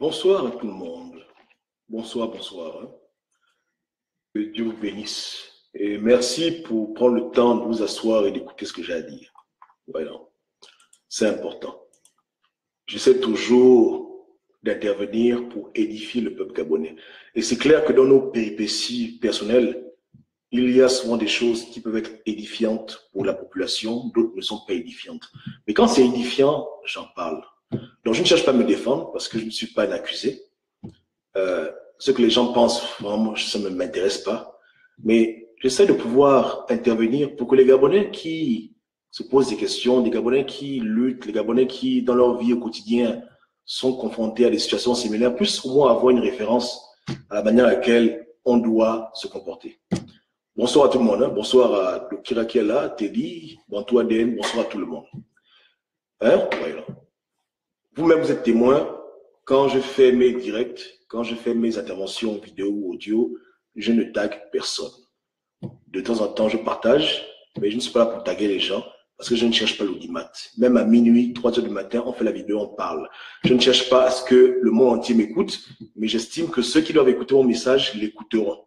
Bonsoir à tout le monde. Bonsoir, bonsoir. Que Dieu vous bénisse. Et merci pour prendre le temps de vous asseoir et d'écouter ce que j'ai à dire. Voilà. C'est important. J'essaie toujours d'intervenir pour édifier le peuple gabonais. Et c'est clair que dans nos péripéties personnelles, il y a souvent des choses qui peuvent être édifiantes pour la population, d'autres ne sont pas édifiantes. Mais quand c'est édifiant, j'en parle. Donc je ne cherche pas à me défendre parce que je ne suis pas un accusé. Ce que les gens pensent, vraiment, ça ne m'intéresse pas. Mais j'essaie de pouvoir intervenir pour que les Gabonais qui se posent des questions, des Gabonais qui luttent, les Gabonais qui, dans leur vie au quotidien, sont confrontés à des situations similaires, puissent au moins avoir une référence à la manière à laquelle on doit se comporter. Bonsoir à tout le monde. Hein. Bonsoir à Dokira qui est là, Teddy, Bantou Den, bonsoir à tout le monde. Hein? Voilà. Vous-même, vous êtes témoin. Quand je fais mes directs, quand je fais mes interventions vidéo ou audio, je ne tague personne. De temps en temps, je partage, mais je ne suis pas là pour taguer les gens parce que je ne cherche pas l'audimat. Même à minuit, 3 heures du matin, on fait la vidéo, on parle. Je ne cherche pas à ce que le monde entier m'écoute, mais j'estime que ceux qui doivent écouter mon message l'écouteront.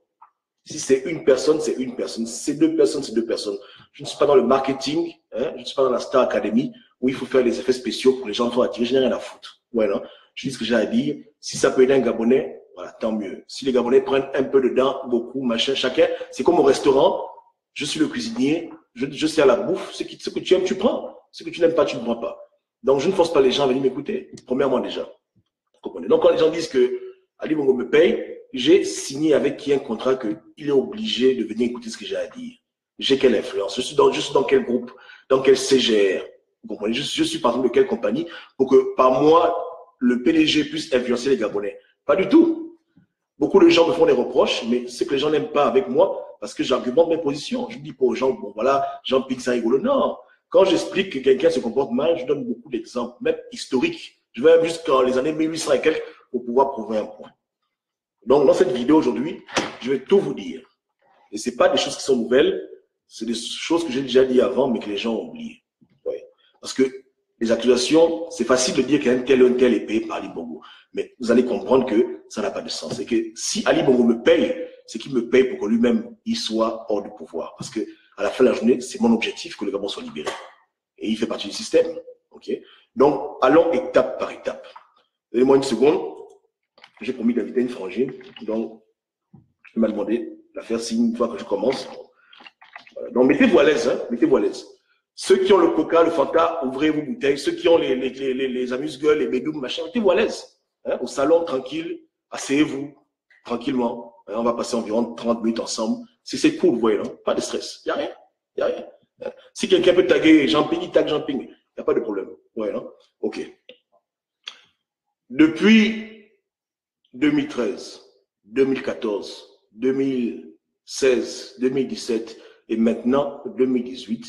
Si c'est une personne, c'est une personne. Si c'est deux personnes, c'est deux personnes. Je ne suis pas dans le marketing, hein, je ne suis pas dans la Star Academy où il faut faire des effets spéciaux pour que les gens soient attirés. Je n'ai rien à foutre. Voilà. Je dis ce que j'ai à dire. Si ça peut aider un Gabonais, voilà, tant mieux. Si les Gabonais prennent un peu dedans, beaucoup, machin, chacun, c'est comme au restaurant. Je suis le cuisinier, je sers la bouffe. Ce que tu aimes, tu prends. Ce que tu n'aimes pas, tu ne prends pas. Donc, je ne force pas les gens à venir m'écouter. Premièrement, déjà. Vous comprenez? Donc, quand les gens disent que Ali Bongo me paye, j'ai signé avec qui un contrat qu'il est obligé de venir écouter ce que j'ai à dire. J'ai quelle influence? Je suis dans quel groupe? Dans quel CGR? Vous comprenez? Je suis par exemple de quelle compagnie pour que par moi, le PDG puisse influencer les Gabonais? Pas du tout. Beaucoup de gens me font des reproches, mais ce que les gens n'aiment pas avec moi, parce que j'argumente mes positions. Je ne dis pas aux gens, bon voilà, Jean-Pierre, ça rigolo. Non. Quand j'explique que quelqu'un se comporte mal, je donne beaucoup d'exemples, même historiques. Je vais même jusqu'à les années 1800 et quelques pour pouvoir prouver un point. Donc, dans cette vidéo aujourd'hui, je vais tout vous dire. Et ce n'est pas des choses qui sont nouvelles, c'est des choses que j'ai déjà dit avant, mais que les gens ont oubliées. Ouais. Parce que les accusations, c'est facile de dire qu'un tel est payé par Ali Bongo. Mais vous allez comprendre que ça n'a pas de sens. C'est que si Ali Bongo me paye, c'est qu'il me paye pour que lui-même, il soit hors du pouvoir. Parce que à la fin de la journée, c'est mon objectif que le Gabon soit libéré. Et il fait partie du système. Okay? Donc, allons étape par étape. Donnez-moi une seconde. J'ai promis d'inviter une frangine. Donc, je vais me demander de la faire signe une fois que je commence. Voilà. Donc, mettez-vous à l'aise. Hein? Mettez-vous à l'aise. Ceux qui ont le coca, le fanta, ouvrez vos bouteilles. Ceux qui ont les amuse-gueules, les bédoumes, machin, mettez-vous à l'aise. Hein? Au salon, tranquille. Asseyez-vous tranquillement. Hein? On va passer environ 30 minutes ensemble. Si c'est cool, vous voyez, non? Pas de stress. Il n'y a rien. Il n'y a rien. Hein? Si quelqu'un peut taguer Jean-Ping, il tague Jean-Ping. Il n'y a pas de problème. Ouais, non? OK. Depuis 2013, 2014, 2016, 2017 et maintenant 2018,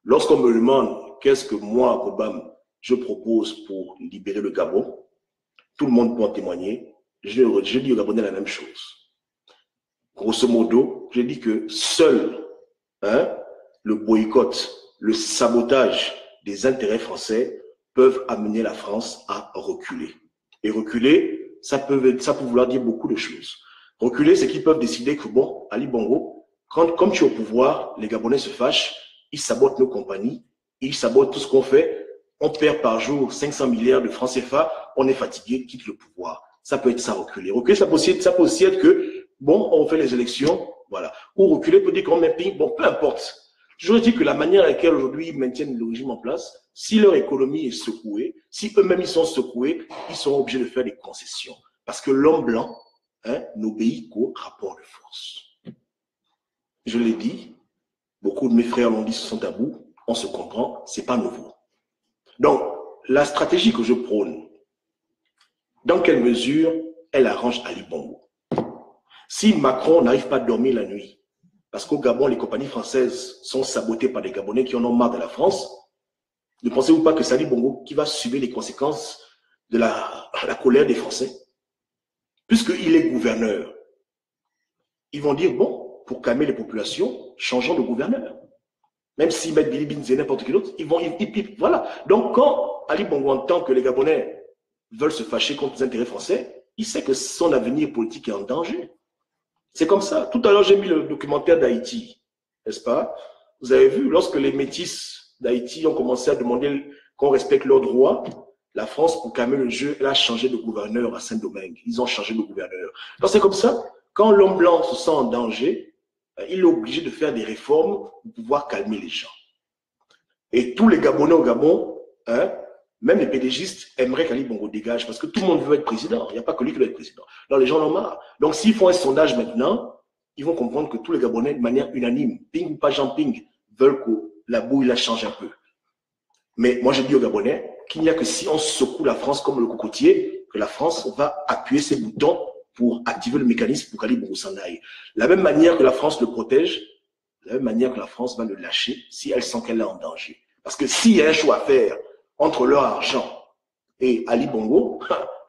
lorsqu'on me demande qu'est-ce que moi, Obama, je propose pour libérer le Gabon, tout le monde peut en témoigner. Je dis aux Gabonais la même chose. Grosso modo, je dis que seul le boycott, le sabotage des intérêts français peuvent amener la France à reculer. Et reculer, ça peut vouloir dire beaucoup de choses. Reculer, c'est qu'ils peuvent décider que, bon, Ali Bongo, comme tu es au pouvoir, les Gabonais se fâchent, ils sabotent nos compagnies, ils sabotent tout ce qu'on fait, on perd par jour 500 milliards de francs CFA, on est fatigué, quitte le pouvoir. Ça peut être ça, reculer. Reculer, ça peut aussi être que, bon, on fait les élections, voilà. Ou reculer peut dire qu'on met ping, bon, peu importe. Je dis que la manière à laquelle aujourd'hui ils maintiennent le régime en place, si leur économie est secouée, si eux-mêmes ils sont secoués, ils sont obligés de faire des concessions. Parce que l'homme blanc n'obéit qu'au rapport de force. Je l'ai dit, beaucoup de mes frères l'ont dit, ce sont tabous, on se comprend, c'est pas nouveau. Donc, la stratégie que je prône, dans quelle mesure elle arrange Ali Bongo? Si Macron n'arrive pas à dormir la nuit, parce qu'au Gabon, les compagnies françaises sont sabotées par des Gabonais qui en ont marre de la France, ne pensez-vous pas que c'est Ali Bongo qui va subir les conséquences de la colère des Français? Puisqu'il est gouverneur, ils vont dire, bon, pour calmer les populations, changeons de gouverneur. Même s'ils mettent Billy Binz et n'importe qui d'autre, voilà. Donc, quand Ali Bongo entend que les Gabonais veulent se fâcher contre les intérêts français, il sait que son avenir politique est en danger. C'est comme ça. Tout à l'heure, j'ai mis le documentaire d'Haïti, n'est-ce pas? Vous avez vu, lorsque les métis d'Haïti ont commencé à demander qu'on respecte leurs droits, la France, pour calmer le jeu, elle a changé de gouverneur à Saint-Domingue. Ils ont changé de gouverneur. Donc c'est comme ça. Quand l'homme blanc se sent en danger, il est obligé de faire des réformes pour pouvoir calmer les gens. Et tous les Gabonais au Gabon, hein, même les pédégistes aimeraient qu'Ali Bongo dégage parce que tout le monde veut être président. Il n'y a pas que lui qui veut être président. Donc les gens en ont marre. Donc s'ils font un sondage maintenant, ils vont comprendre que tous les Gabonais, de manière unanime, ping ou pas Jean Ping, veulent que la bouille la change un peu. Mais moi je dis aux Gabonais qu'il n'y a que si on secoue la France comme le cocotier, que la France va appuyer ses boutons pour activer le mécanisme pour qu'Ali Bongo s'en aille. La même manière que la France le protège, de la même manière que la France va le lâcher si elle sent qu'elle est en danger. Parce que s'il y a un choix à faire entre leur argent et Ali Bongo,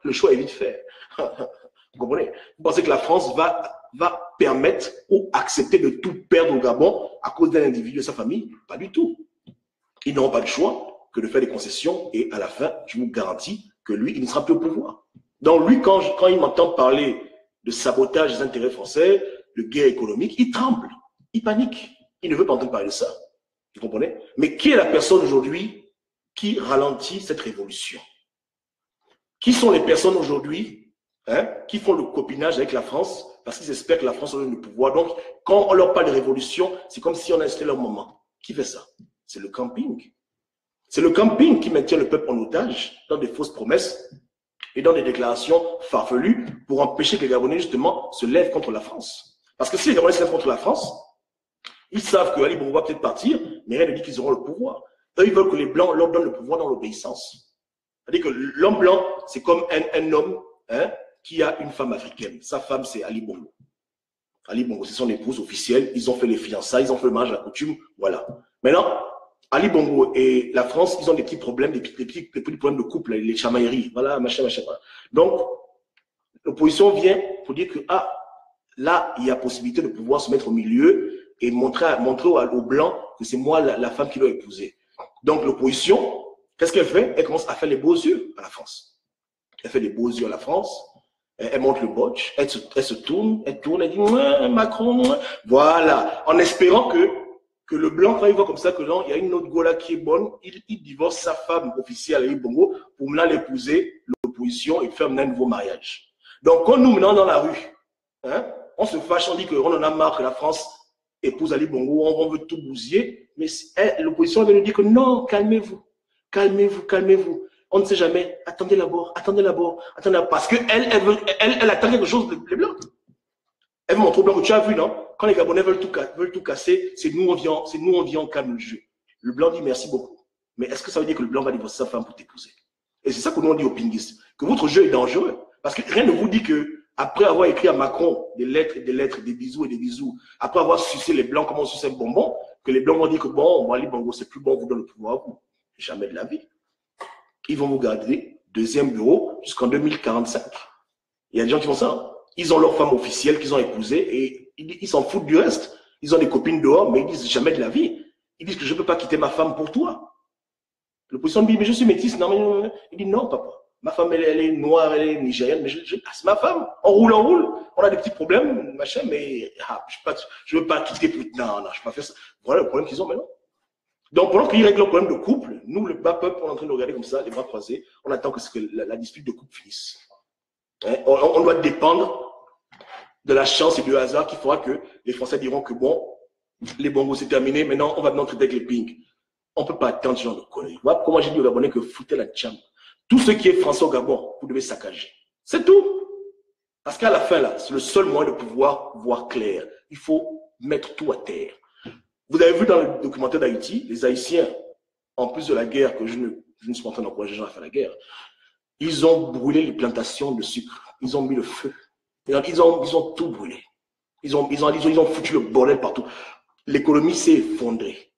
le choix est vite fait. Vous comprenez? Vous pensez que la France va permettre ou accepter de tout perdre au Gabon à cause d'un individu de sa famille? Pas du tout. Ils n'auront pas le choix que de faire des concessions et à la fin, je vous garantis que lui, il ne sera plus au pouvoir. Donc lui, quand il m'entend parler de sabotage des intérêts français, de guerre économique, il tremble, il panique. Il ne veut pas entendre parler de ça. Vous comprenez? Mais qui est la personne aujourd'hui qui ralentit cette révolution? Qui sont les personnes aujourd'hui qui font le copinage avec la France parce qu'ils espèrent que la France a le pouvoir? Donc, quand on leur parle de révolution, c'est comme si on installait leur moment. Qui fait ça? C'est le camping. C'est le camping qui maintient le peuple en otage dans des fausses promesses et dans des déclarations farfelues pour empêcher que les Gabonais, justement, se lèvent contre la France. Parce que si les Gabonais se lèvent contre la France, ils savent que Ali Bongo va peut-être partir, mais rien ne dit qu'ils auront le pouvoir. Eux, ils veulent que les Blancs leur donnent le pouvoir dans l'obéissance. C'est-à-dire que l'homme blanc, c'est comme un homme qui a une femme africaine. Sa femme, c'est Ali Bongo. Ali Bongo, c'est son épouse officielle. Ils ont fait les fiançailles, ils ont fait le mariage à la coutume. Voilà. Maintenant, Ali Bongo et la France, ils ont des petits problèmes, des petits problèmes de couple, les chamailleries. Voilà, machin. Donc, l'opposition vient pour dire que, là, il y a possibilité de pouvoir se mettre au milieu et montrer aux Blancs que c'est moi la femme qui doit épouser. Donc l'opposition, qu'est-ce qu'elle fait? Elle commence à faire les beaux yeux à la France. Elle fait les beaux yeux à la France, elle monte le botch, elle se tourne, elle dit Macron, voilà, en espérant que le Blanc, quand il voit comme ça que non, il y a une autre go là qui est bonne, il divorce sa femme officielle Ali Bongo pour maintenant l'épouser, l'opposition, et faire un nouveau mariage. Donc quand nous menons dans la rue, on se fâche, on dit qu'on en a marre que la France épouse Ali Bongo, on veut tout bousiller, mais l'opposition vient nous dire que non, calmez-vous, on ne sait jamais, attendez d'abord, parce qu'elle attend quelque chose des Blancs. Elle veut montrer aux Blancs que tu as vu, non? Quand les Gabonais veulent tout casser, c'est nous, on vient, on calme le jeu. Le Blanc dit merci beaucoup. Mais est-ce que ça veut dire que le Blanc va divorcer sa femme pour t'épouser? Et c'est ça que nous on dit aux pinguistes, que votre jeu est dangereux, parce que rien ne vous dit que après avoir écrit à Macron des lettres, des bisous et des bisous, après avoir sucé les Blancs comme on suce un bonbon, que les Blancs vont dire que bon, Ali Bongo, c'est plus bon, vous donne le pouvoir à vous. Jamais de la vie. Ils vont vous garder deuxième bureau jusqu'en 2045. Il y a des gens qui font ça. Hein. Ils ont leur femme officielle qu'ils ont épousée et ils s'en foutent du reste. Ils ont des copines dehors, mais ils disent jamais de la vie. Ils disent que je ne peux pas quitter ma femme pour toi. L'opposition dit, mais je suis métisse. Non, mais il dit non, papa. Ma femme, elle est noire, elle est nigérienne, mais c'est ma femme. On roule. On a des petits problèmes, machin, mais je ne veux pas quitter plus. Non, je ne peux pas faire ça. Voilà le problème qu'ils ont maintenant. Donc, pendant qu'ils règlent le problème de couple, nous, le bas peuple, on est en train de regarder comme ça, les bras croisés. On attend que la dispute de couple finisse. On doit dépendre de la chance et du hasard qui fera que les Français diront que bon, les bongos c'est terminé, maintenant on va maintenant traiter avec les pings. On ne peut pas attendre ce genre de conneries. Voilà comment j'ai dit aux Gabonais que foutez la chambre. Tout ce qui est français au Gabon, vous devez saccager. C'est tout. Parce qu'à la fin, là, c'est le seul moyen de pouvoir voir clair. Il faut mettre tout à terre. Vous avez vu dans le documentaire d'Haïti, les Haïtiens, en plus de la guerre, que je ne suis pas en train d'encourager les gens à faire la guerre, ils ont brûlé les plantations de sucre. Ils ont mis le feu. Et donc, ils ont tout brûlé. Ils ont foutu le bordel partout. L'économie s'est effondrée.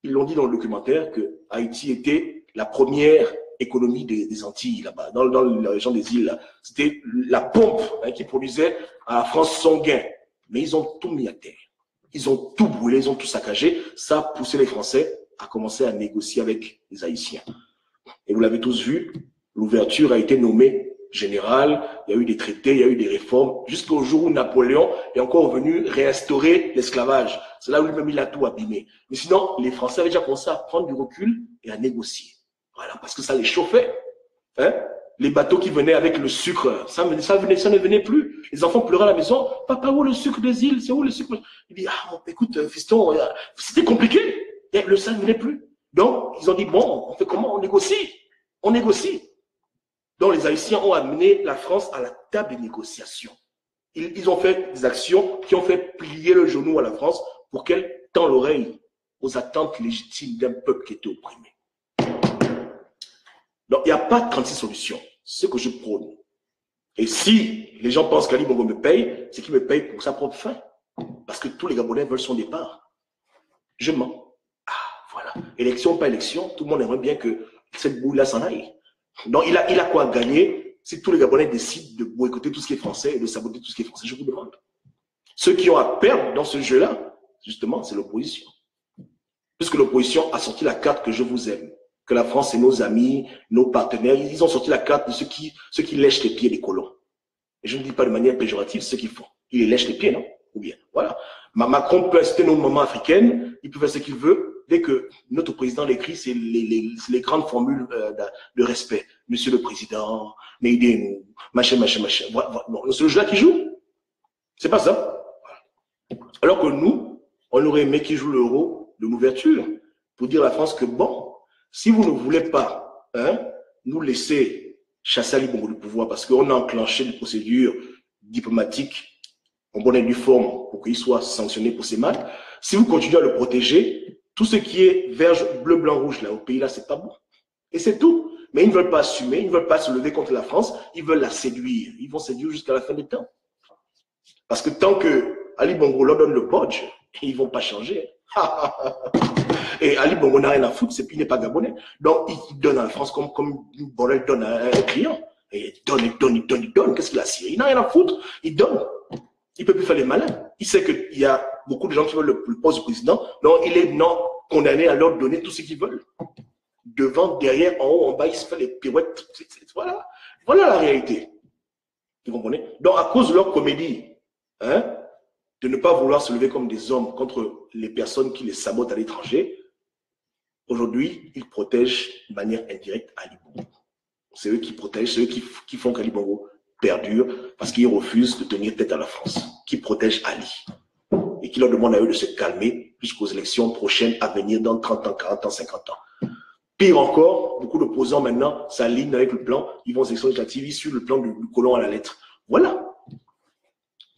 Ils l'ont dit dans le documentaire que Haïti était la première économie des Antilles, là-bas, dans la région des îles. C'était la pompe qui produisait à la France son gain. Mais ils ont tout mis à terre. Ils ont tout brûlé, ils ont tout saccagé. Ça a poussé les Français à commencer à négocier avec les Haïtiens. Et vous l'avez tous vu, L'ouverture a été nommée générale, il y a eu des traités, il y a eu des réformes, jusqu'au jour où Napoléon est encore venu réinstaurer l'esclavage. C'est là où lui-même il a tout abîmé. Mais sinon, les Français avaient déjà commencé à prendre du recul et à négocier. Voilà, parce que ça les chauffait. Hein? Les bateaux qui venaient avec le sucre, ça ne venait plus. Les enfants pleuraient à la maison. Papa, où est le sucre des îles? C'est où le sucre? Il dit, ah, écoute, fiston, c'était compliqué. Le sang ne venait plus. Donc, ils ont dit, bon, on fait comment? On négocie. On négocie. Donc, les Haïtiens ont amené la France à la table des négociations. Ils ont fait des actions qui ont fait plier le genou à la France pour qu'elle tend l'oreille aux attentes légitimes d'un peuple qui était opprimé. Donc, il n'y a pas de 36 solutions. C'est ce que je prône. Et si les gens pensent qu'Ali Bongo me paye, c'est qu'il me paye pour sa propre fin. Parce que tous les Gabonais veulent son départ. Je mens. Ah, voilà. Élection, pas élection, tout le monde aimerait bien que cette boule-là s'en aille. Donc, il a quoi gagner si tous les Gabonais décident de boycotter tout ce qui est français et de saboter tout ce qui est français? Je vous demande. Ceux qui ont à perdre dans ce jeu-là, justement, c'est l'opposition. Puisque l'opposition a sorti la carte que je vous aime. Que la France est nos amis, nos partenaires. Ils ont sorti la carte de ceux qui lèchent les pieds des colons. Et je ne dis pas de manière péjorative ce qu'ils font. Ils les lèchent les pieds, non? Ou bien, voilà. Macron peut inciter nos mamans africaines, il peut faire ce qu'il veut. Dès que notre président l'écrit, c'est les grandes formules de respect. Monsieur le Président, aidez-nous, machin. Voilà. Non, c'est le jeu-là qui joue. C'est pas ça. Voilà. Alors que nous, on aurait aimé qu'il joue le rôle de l'ouverture pour dire à la France que bon, si vous ne voulez pas nous laisser chasser Ali Bongo du pouvoir parce qu'on a enclenché des procédures diplomatiques en bonne et due forme pour qu'il soit sanctionné pour ses mal, si vous continuez à le protéger, tout ce qui est verge bleu, blanc, rouge là au pays là, c'est pas bon. Et c'est tout. Mais ils ne veulent pas assumer, ils ne veulent pas se lever contre la France, ils veulent la séduire. Ils vont séduire jusqu'à la fin des temps. Parce que tant que Ali Bongo leur donne le bodge, ils ne vont pas changer. Et Ali Bongo n'a rien à foutre, c'est qu'il n'est pas gabonais. Donc, il donne à la France comme une bonne donne à un client. Et il donne. Qu'est-ce qu'il a scié? Il n'a rien à foutre, il donne. Il ne peut plus faire les malins. Il sait qu'il y a beaucoup de gens qui veulent le poste du président. Donc, il est condamné à leur donner tout ce qu'ils veulent. Devant, derrière, en haut, en bas, il se fait les pirouettes. Voilà. Voilà la réalité. Vous comprenez? Donc, à cause de leur comédie, de ne pas vouloir se lever comme des hommes contre les personnes qui les sabotent à l'étranger, aujourd'hui, ils protègent de manière indirecte Ali Bongo. C'est eux qui protègent, c'est eux qui font qu'Ali Bongo perdure parce qu'ils refusent de tenir tête à la France, qui protègent Ali et qui leur demandent à eux de se calmer jusqu'aux élections prochaines à venir dans 30 ans, 40 ans, 50 ans. Pire encore, beaucoup d'opposants maintenant s'alignent avec le plan, ils vont aux élections législatives, ils suivent le plan du colon à la lettre. Voilà.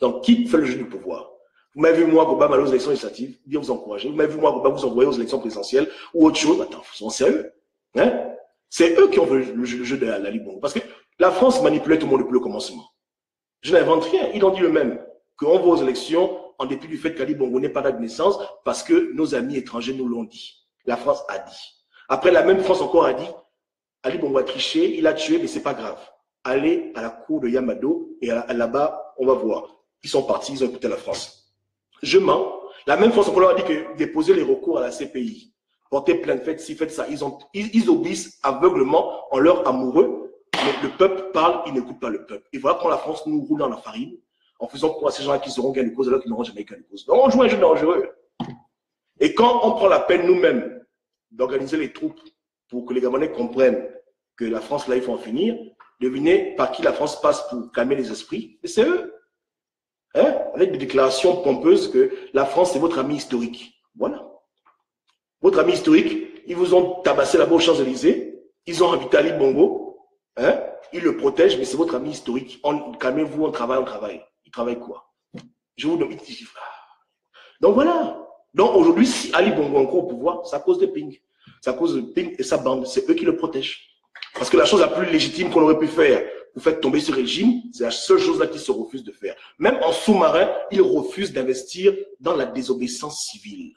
Donc, qui fait le jeu du pouvoir? Vous m'avez vu, moi, Goba, aller aux élections législatives, bien vous encourager. Vous m'avez vu, moi, Goba, vous envoyer aux élections présidentielles ou autre chose. Attends, soyons sérieux. C'est eux qui ont fait le jeu de Ali Bongo. Parce que la France manipulait tout le monde depuis le commencement. Je n'invente rien. Ils ont dit eux-mêmes qu'on va aux élections en dépit du fait qu'Ali Bongo n'est pas date de naissance parce que nos amis étrangers nous l'ont dit. La France a dit. Après, la même France encore a dit, Ali Bongo a triché, il a tué, mais c'est pas grave. Allez à la cour de Yamado et là-bas, on va voir. Ils sont partis, ils ont écouté la France. Je mens. La même France, on leur a dit que déposer les recours à la CPI, porter plainte, faites ci, faites ça. Ils obéissent aveuglement en leur amoureux. Mais le peuple parle, ils n'écoutent pas le peuple. Et voilà quand la France nous roule dans la farine, en faisant croire à ces gens-là qui seront gain de cause alors qu'ils n'auront jamais gain de cause. Donc on joue un jeu dangereux. Et quand on prend la peine nous-mêmes d'organiser les troupes pour que les Gabonais comprennent que la France, là, il faut en finir, devinez par qui la France passe pour calmer les esprits. Et c'est eux. Avec des déclarations pompeuses que la France c'est votre ami historique. Voilà. Votre ami historique, ils vous ont tabassé là-bas aux Champs-Élysées, ils ont invité Ali Bongo, ils le protègent, mais c'est votre ami historique. Calmez-vous, on travaille. Il travaille quoi? Je vous demande. Donc voilà. Donc aujourd'hui, si Ali Bongo est encore au pouvoir, c'est à cause de Ping. C'est à cause de Ping et sa bande. C'est eux qui le protègent. Parce que la chose la plus légitime qu'on aurait pu faire pour faire tomber ce régime, c'est la seule chose là qu'ils se refusent de faire. Même en sous-marin, ils refusent d'investir dans la désobéissance civile.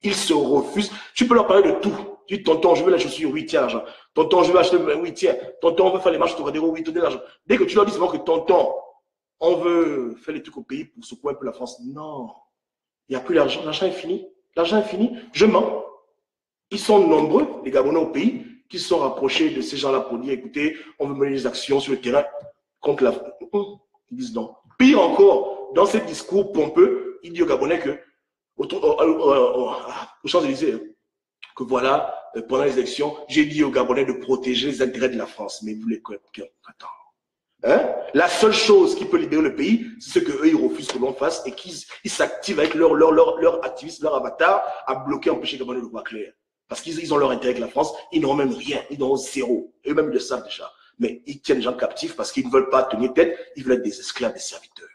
Ils se refusent. Tu peux leur parler de tout. Tu dis, tonton, je veux la chaussure, oui, tiens, l'argent. Tonton, je veux acheter, oui, tiens. Tonton, on veut faire les marches Toradero, oui, tenez l'argent. Dès que tu leur dis seulement que tonton, on veut faire les trucs au pays pour secouer un peu la France. Non. Il n'y a plus l'argent. L'argent est fini. L'argent est fini. Je mens. Ils sont nombreux, les Gabonais au pays, qui se sont rapprochés de ces gens-là pour dire, écoutez, on veut mener des actions sur le terrain contre la... Ils disent non. Pire encore, dans ces discours pompeux, il dit aux Gabonais que, aux Champs-Élysées, que voilà, pendant les élections, j'ai dit aux Gabonais de protéger les intérêts de la France. Mais vous les... Attends. Hein? La seule chose qui peut libérer le pays, c'est ce qu'eux, ils refusent que l'on fasse et qu'ils s'activent avec leur activisme, leur avatar, à bloquer, empêcher les Gabonais de voir clair. Parce qu'ils ont leur intérêt avec la France, ils n'auront même rien, ils n'auront zéro. Eux-mêmes, ils le savent déjà. Mais ils tiennent les gens captifs parce qu'ils ne veulent pas tenir tête, ils veulent être des esclaves, des serviteurs.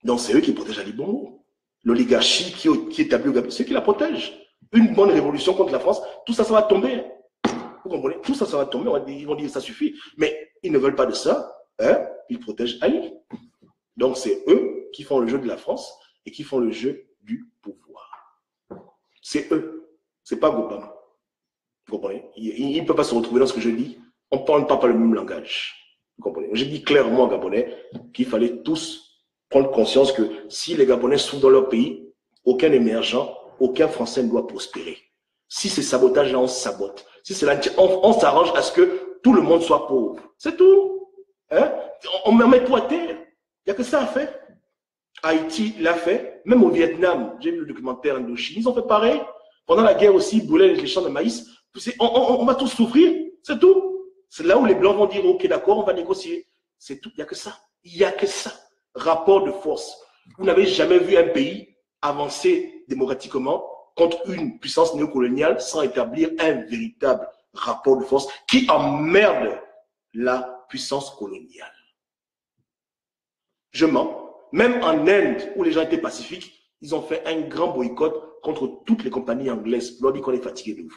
Donc, c'est eux qui protègent Ali Bongo. L'oligarchie qui est établie au Gabon, c'est eux qui la protègent. Une bonne révolution contre la France, tout ça, ça va tomber. Vous comprenez? Tout ça, ça va tomber. Ils vont dire ça suffit. Mais ils ne veulent pas de ça. Hein? Ils protègent Ali. Donc, c'est eux qui font le jeu de la France et qui font le jeu du pouvoir. C'est eux. C'est pas Obama. Vous comprenez? Ils ne peuvent pas se retrouver dans ce que je dis. On ne parle pas le même langage. Vous comprenez? J'ai dit clairement aux Gabonais qu'il fallait tous prendre conscience que si les Gabonais sont dans leur pays, aucun émergent, aucun Français ne doit prospérer. Si c'est sabotage, là, on sabote. Si c'est on s'arrange à ce que tout le monde soit pauvre. C'est tout. Hein? On met tout à terre. Il n'y a que ça à faire. Haïti l'a fait. Même au Vietnam, j'ai vu le documentaire Indochine, ils ont fait pareil. Pendant la guerre aussi, ils brûlaient les champs de maïs. On va tous souffrir. C'est tout. C'est là où les Blancs vont dire, ok, d'accord, on va négocier. C'est tout. Il n'y a que ça. Il n'y a que ça. Rapport de force. Vous n'avez jamais vu un pays avancer démocratiquement contre une puissance néocoloniale sans établir un véritable rapport de force qui emmerde la puissance coloniale. Je mens. Même en Inde, où les gens étaient pacifiques, ils ont fait un grand boycott contre toutes les compagnies anglaises pour leur dire qu'on est fatigué de vous.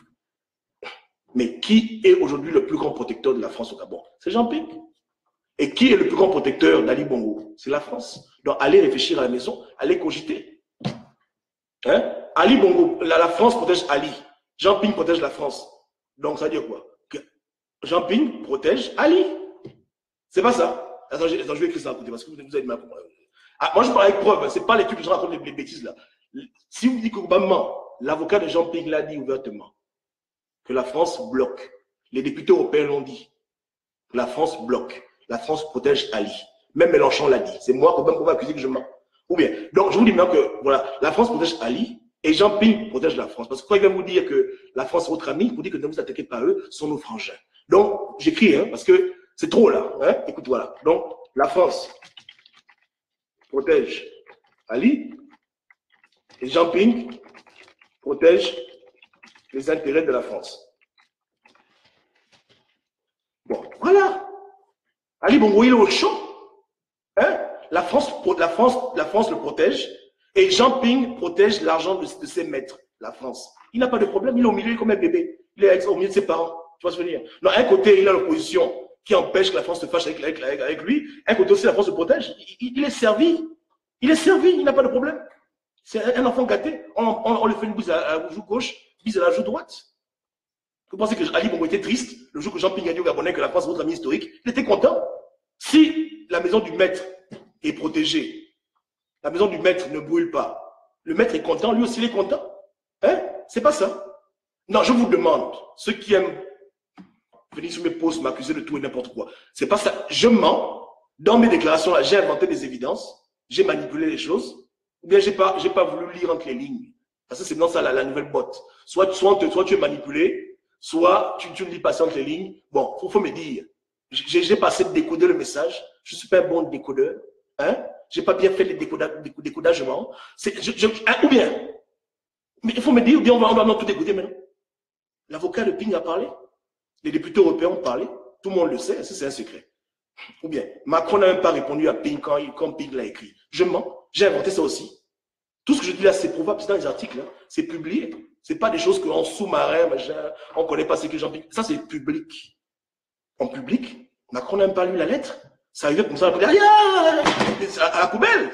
Mais qui est aujourd'hui le plus grand protecteur de la France au Gabon? C'est Jean Ping. Et qui est le plus grand protecteur d'Ali Bongo? C'est la France. Donc allez réfléchir à la maison, allez cogiter. Hein? Ali Bongo, la France protège Ali. Jean Ping protège la France. Donc ça veut dire quoi? Que Jean Ping protège Ali. C'est pas ça. Attends, je vais écrire ça à côté parce que vous avez du mal à comprendre. Ah, moi je parle avec preuve, c'est pas les trucs que je raconte les bêtises là. Si vous dites qu'Obama, l'avocat de Jean Ping l'a dit ouvertement, que la France bloque. Les députés européens l'ont dit. La France bloque. La France protège Ali. Même Mélenchon l'a dit. C'est moi qu'on va accuser que je mens. Ou bien, donc je vous dis maintenant que voilà, la France protège Ali et Jean Ping protège la France. Parce que quand il va vous dire que la France est votre ami, il vous dit que ne vous attaquez pas à eux, ce sont nos frangins. Donc, j'écris, hein, parce que c'est trop là. Hein. Écoute, voilà. Donc, la France protège Ali et Jean Ping protège les intérêts de la France. Bon, voilà. Ali Bongo, il est au chaud. Hein? La France le protège et Jean Ping protège l'argent de ses maîtres, la France. Il n'a pas de problème, il est au milieu comme un bébé. Il est au milieu de ses parents. Tu vois ce que je veux dire? Non, un côté, il a l'opposition qui empêche que la France se fâche avec lui. Un côté aussi, la France le protège. Il est servi. Il est servi, il n'a pas de problème. C'est un enfant gâté. On lui fait une bise à la joue gauche, bise à la joue droite. Vous pensez que Ali Bongo était triste le jour que Jean Ping a dit au Gabonais que la France est votre ami historique? Il était content. Si la maison du maître est protégée, la maison du maître ne brûle pas, le maître est content, lui aussi il est content. Hein? C'est pas ça. Non, je vous demande, ceux qui aiment venir sur mes posts, m'accuser de tout et n'importe quoi, c'est pas ça. Je mens. Dans mes déclarations là, j'ai inventé des évidences, j'ai manipulé les choses, ou bien j'ai pas voulu lire entre les lignes. Parce que c'est dans ça la nouvelle botte. Soit tu es manipulé, soit tu ne lis pas ça entre les lignes. Bon, faut me dire. J'ai passé de décoder le message. Je ne suis pas un bon décodeur. Hein? Je n'ai pas bien fait les décodages. Ou bien, mais il faut me dire, ou bien on va tout décoder maintenant. L'avocat de Ping a parlé. Les députés européens ont parlé. Tout le monde le sait. C'est un secret. Ou bien, Macron n'a même pas répondu à Ping quand Ping l'a écrit. Je mens. J'ai inventé ça aussi. Tout ce que je dis là, c'est prouvable. C'est dans les articles. Hein. C'est publié. Ce n'est pas des choses qu'en sous-marin, on ne connaît pas ce que Jean Ping. Ça, c'est public. En public, Macron n'a même pas lu la lettre. Ça arrivait comme ça, à la poubelle.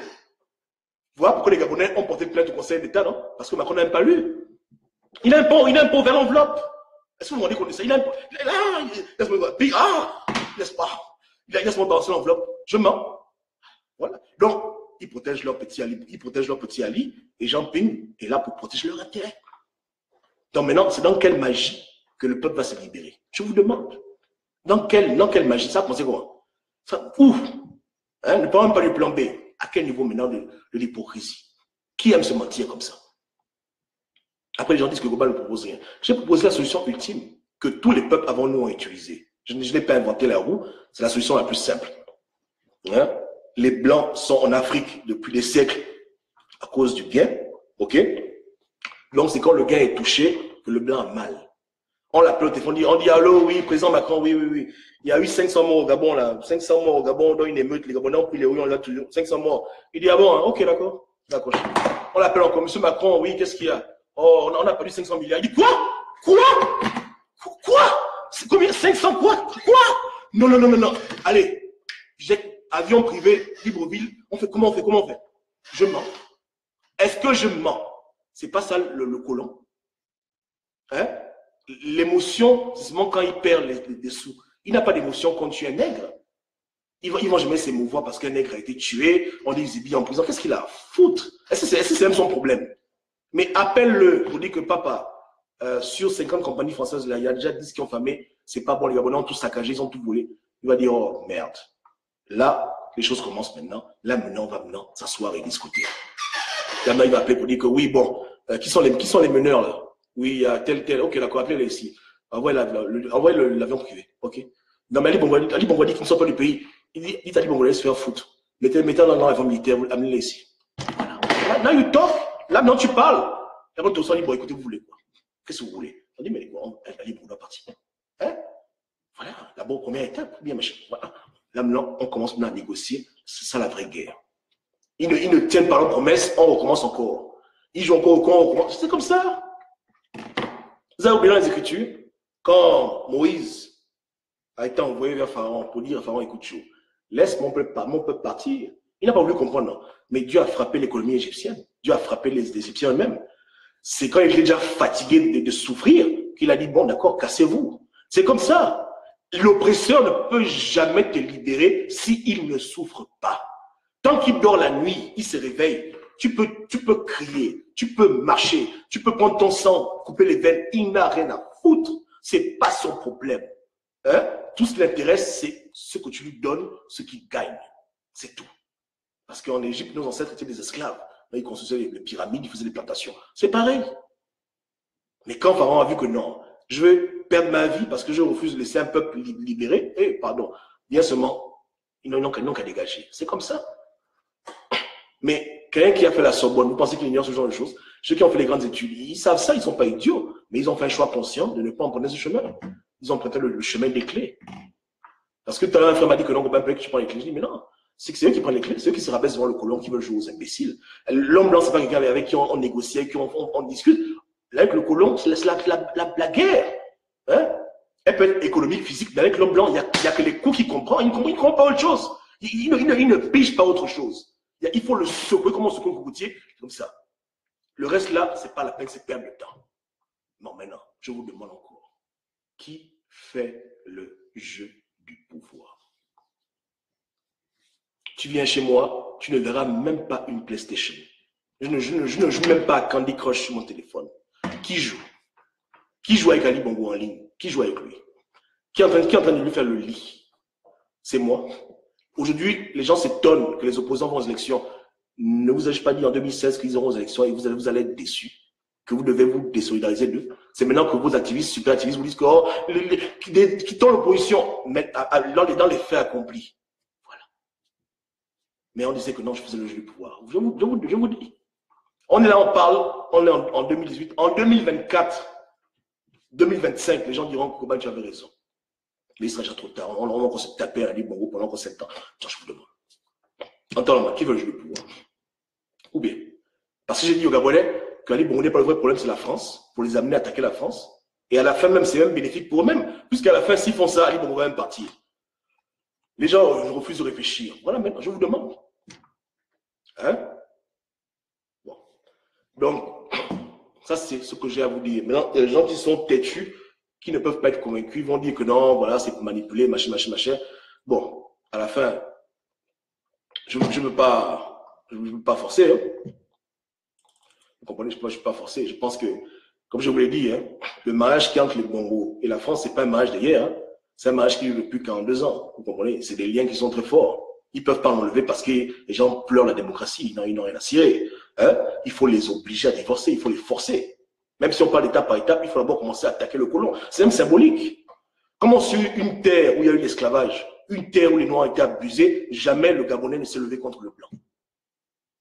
Voilà pourquoi les Gabonais ont porté plainte au Conseil d'État, non? Parce que Macron n'a même pas lu. Il a un pot vers l'enveloppe. Est-ce que vous vous rendez compte de ça? Il a un pot. Laisse-moi voir. Puis, laisse-moi. Laisse-moi balancer l'enveloppe. Je mens. Voilà. Donc, ils protègent leur petit Ali. Et Jean Ping est là pour protéger leur intérêt. Donc maintenant, c'est dans quelle magie que le peuple va se libérer? Je vous demande. Dans quelle magie? Ça, pensez quoi? Ça, ouf! Hein, ne parlons même pas du plan B. À quel niveau maintenant de l'hypocrisie? Qui aime se mentir comme ça? Après, les gens disent que Goba ne propose rien. J'ai proposé la solution ultime que tous les peuples avant nous ont utilisée. Je n'ai pas inventé la roue, c'est la solution la plus simple. Hein? Les Blancs sont en Afrique depuis des siècles à cause du gain, ok? Donc, c'est quand le gain est touché que le Blanc a mal. On l'appelle au téléphone, on dit allô, oui, président Macron, oui. Il y a eu 500 morts au Gabon, là. 500 morts au Gabon, dans une émeute, les Gabonais ont pris les rues, on l'a toujours. 500 morts. Il dit, ah bon, hein? Ok, d'accord. D'accord. On l'appelle encore, monsieur Macron, oui, qu'est-ce qu'il y a? Oh, on a perdu 500 milliards. Il dit, quoi? C'est combien? 500 quoi? Non. Allez, j'ai avion privé, Libreville. Comment on fait? Je mens. Est-ce que je mens? C'est pas ça le colon. Hein? L'émotion, c'est seulement quand il perd les sous. Il n'a pas d'émotion quand tu es nègre. Ils vont jamais s'émouvoir parce qu'un nègre a été tué, on dit Zibi en prison. Qu'est-ce qu'il a à foutre? Est-ce que c'est même son problème? Mais appelle-le pour dire que papa, sur 50 compagnies françaises, là, il y a déjà 10 qui ont famé, c'est pas bon, les Gabonais ont tout saccagé, ils ont tout volé. Il va dire, oh merde. Là, les choses commencent maintenant. Là, maintenant, on va maintenant s'asseoir et discuter. Là, il va appeler pour dire que oui, bon, qui sont les meneurs là? Oui, il y a tel. Ok, d'accord, appelez-les ici. Envoyez l'avion privé. Ok. Non, mais Ali Bongo dit qu'ils ne sont pas du pays. Il dit à Ali Bongo de se faire foutre. Mettez dans l'avion militaire, amenez-les ici. Voilà. Là, you talk. Là, maintenant, tu parles. Et après, on dit, bon, écoutez, vous voulez quoi? Qu'est-ce que vous voulez? On dit, mais Ali Bongo doit partir. Hein? Voilà. D'abord, première étape. Bien, machin. Voilà. Là, maintenant, on commence maintenant à négocier. C'est ça la vraie guerre. Ils ne tiennent pas leurs promesses, on recommence encore. Ils jouent encore, on recommence. C'est comme ça. Vous avez oublié dans les Écritures, quand Moïse a été envoyé vers Pharaon pour dire à Pharaon, écoute, laisse mon peuple partir. Il n'a pas voulu comprendre, non. Mais Dieu a frappé l'économie égyptienne. Dieu a frappé les Égyptiens eux-mêmes. C'est quand il était déjà fatigué de souffrir qu'il a dit, bon, d'accord, cassez-vous. C'est comme ça. L'oppresseur ne peut jamais te libérer s'il ne souffre pas. Tant qu'il dort la nuit, il se réveille. Tu peux crier, tu peux marcher, tu peux prendre ton sang, couper les veines. Il n'a rien à foutre. C'est pas son problème. Hein? Tout ce qui l'intéresse, c'est ce que tu lui donnes, ce qu'il gagne. C'est tout. Parce qu'en Égypte, nos ancêtres étaient des esclaves. Là, ils construisaient les pyramides, ils faisaient des plantations. C'est pareil. Mais quand Pharaon a vu que non, je vais perdre ma vie parce que je refuse de laisser un peuple libéré, bien seulement, ils n'ont qu'à dégager. C'est comme ça. Mais quelqu'un qui a fait la Sorbonne, vous pensez qu'il ignore ce genre de choses? Ceux qui ont fait les grandes études, ils savent ça, ils ne sont pas idiots, mais ils ont fait un choix conscient de ne pas emprunter ce chemin. Ils ont emprunté le chemin des clés. Parce que tout à l'heure, un frère m'a dit que non, on ne peut pas que tu prends les clés. Je dis, mais non, c'est eux qui prennent les clés, c'est eux qui se rabaissent devant le colon, qui veulent jouer aux imbéciles. L'homme blanc, c'est pas quelqu'un avec qui on négocie, avec qui on discute. Là, avec le colon, c'est la guerre. Hein? Elle peut être économique, physique, mais avec l'homme blanc, il n'y a que les coups qu'il comprend. Il ne comprend pas autre chose. Il ne pige pas autre chose. Il faut le secouer, comme on secoue un cocotier, comme ça. Le reste là, ce n'est pas la peine, c'est perdre le temps. Non, maintenant, je vous demande encore, qui fait le jeu du pouvoir? Tu viens chez moi, tu ne verras même pas une PlayStation. Je ne joue même pas à Candy Crush sur mon téléphone. Qui joue? Qui joue avec Ali Bongo en ligne? Qui joue avec lui? Qui est en train de lui faire le lit? C'est moi. Aujourd'hui, les gens s'étonnent que les opposants vont aux élections. Ne vous ai-je pas dit en 2016 qu'ils auront aux élections et vous allez être déçus, que vous devez vous désolidariser d'eux? C'est maintenant que vos activistes, super activistes, vous disent que qui tombent l'opposition, mais dans les faits accomplis. Voilà. Mais on disait que non, je faisais le jeu du pouvoir. Je vous dis. On est là, on parle, on est en 2018. En 2024, 2025, les gens diront que Koban, tu avais raison. Mais il sera déjà trop tard. On va encore se taper à Ali Bongo pendant encore 7 ans. Tiens, je vous demande. Entends-moi, qui veut jouer le pouvoir? Ou bien, parce que j'ai dit aux Gabonais qu'Ali Bongo n'est pas le vrai problème, c'est la France, pour les amener à attaquer la France. Et à la fin, même, c'est même bénéfique pour eux-mêmes, puisqu'à la fin, s'ils font ça, Ali Bongo va même partir. Les gens refusent de réfléchir. Voilà, maintenant, je vous demande. Hein? Bon. Donc, ça, c'est ce que j'ai à vous dire. Maintenant, il y a des gens qui sont têtus, qui ne peuvent pas être convaincus, ils vont dire que non, voilà, c'est pour manipuler, machin. Bon, à la fin, je ne veux pas forcer. Hein. Vous comprenez, je ne peux pas forcer. Je pense que Comme je vous l'ai dit, hein, le mariage qui entre le Bongo et la France, c'est pas un mariage d'hier. Hein. C'est un mariage qui dure depuis 42 ans. Vous comprenez? C'est des liens qui sont très forts. Ils peuvent pas l'enlever parce que les gens pleurent la démocratie. Ils n'ont rien à cirer. Hein? Il faut les obliger à divorcer. Il faut les forcer. Même si on parle d'étape par étape, il faut d'abord commencer à attaquer le colon. C'est même symbolique. Comment sur une terre où il y a eu l'esclavage, une terre où les Noirs ont été abusés, jamais le Gabonais ne s'est levé contre le Blanc.